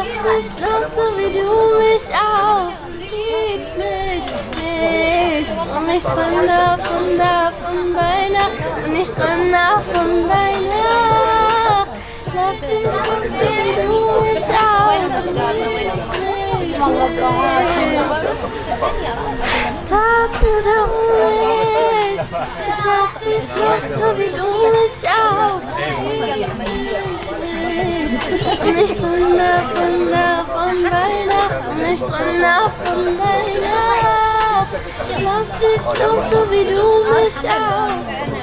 dich los, so wie du mich auch liebst mich. Nicht und nicht von bei Nacht und nicht von bei Nacht. Lass dich los, so wie du mich auch liebst mich. Es tat mir doch ich lass dich los, so wie du mich auch nicht von bei Nacht und nicht von bei Nacht. Lass dich los, so wie du mich auch